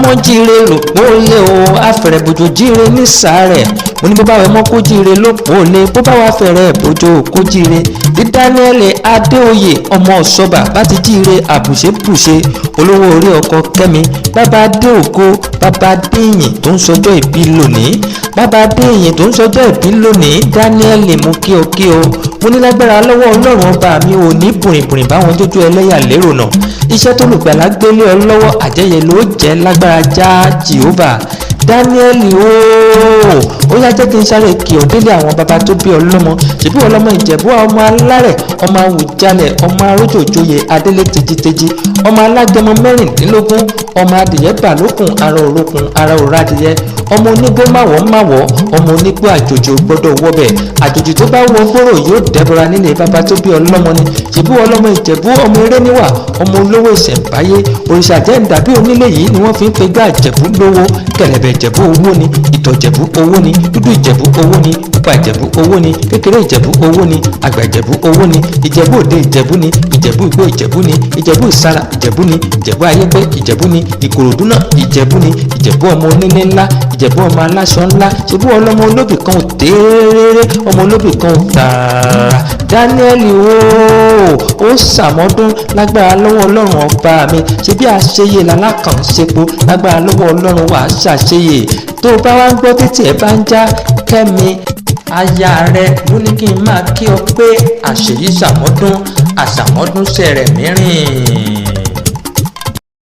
mo jíire lòpó lé o afẹ̀rẹ̀ bòjò jíire ní sàárẹ̀ mo ní bó bá wẹ̀ mọ́ kó jíire lòpó lé bó bá wà fẹ̀rẹ̀ bòjò kó jíire bí Daniel Adéoyè ọmọ ọ̀ṣọ́bà bá ti jíire àbùṣebùṣe olówó orí ọkọ Kẹ́mi bàbá Adéògo bàbá Adéyìn tó ń sọjọ́ ìbí lónìí bàbá Adéyìn tó ń sọjọ́ ìbí lónìí Daniel mú kí o mo ní lágbára lọ́wọ́ Ọlọ́run ọba mi ò ní bùrìnbùrìn báwọn jójú ẹlẹ́yà lérò náà iṣẹ́ tó lùgbàlà gbélé ọ lọ́wọ́ àjẹyẹ ló jẹ́ lágbára já Jehovah Daniel ó yá jẹ́ kí n sáré kí ọ délé àwọn baba tó bí ọlọ́mọ ṣèbí ọlọ́mọ Ìjẹ̀bú ọmọ alárẹ̀ ọmọ Àwùjalẹ̀ ọmọ arójòjòyè adélé tejiteji ọmọ alágẹmọ mẹ́rìndínlógún ọmọ adìyẹ bàlókùn ara òrokùn ara òrà adìyẹ ọmọ onígbó máwọ̀ ọmọ onígbó àjòjì ò gbọ́dọ̀ wọbẹ̀ àjòjì tó bá wọ gbòòrò yóò dẹ́bọra nílé baba tó bí ọlọ́mọ ni ṣèbí ọlọ́mọ Ìjẹ̀bú ọmọ eré níwà ọmọ olówó ìṣẹ̀ǹbáyé òrìṣà jẹ́ ǹdàbí onílé yìí ni wọ́n fi ń pe gbá Ìjẹ̀bú lówó kẹ̀lẹ̀bẹ̀ Ìjẹ̀bú owó ni ìtọ̀ Ìjẹ̀bú owó ni dúdú Ìjẹ̀bú owó ni pupa Ìjẹ̀bú owó ni kékeré Ìjẹ̀bú owó ni àgbà Ìjẹ̀bú owó ni Ìjẹ̀bú òde Ìjẹ̀bú ni Ìjẹ̀bú ìgbó Ìjẹ̀bú ni Ìjẹ̀bú ìsara Ìjẹ̀bú ni Ìjẹ̀bú ayépé Ìjẹ̀bú ni Ìkòròdú náà Ìjẹ̀bú ni Ìjẹ̀bú ọmọ onílé ńlá Ìjẹ̀bú ọmọ aláṣọ ńlá ṣebú ọlọ́mọ olóbì kan tẹ́ẹ́rẹ́rẹ́ ọmọ olóbì kan tààrà Daniel ó sàmọ́dún lágbára lọ́wọ́ Ọlọ́run ọba mi ṣebí àṣeyẹ lálákànṣepo lágbára lọ́wọ́ Ọlọ́run wà á ṣàṣeyẹ tó bá wá ń gbọ́ títí ẹ̀ bá ń já Kẹ́mi aya rẹ ló ní kí n máa kí ọ pé àṣeyí sàmọ́dún àṣàmọ́dún ṣẹ̀rẹ̀ mìíràn.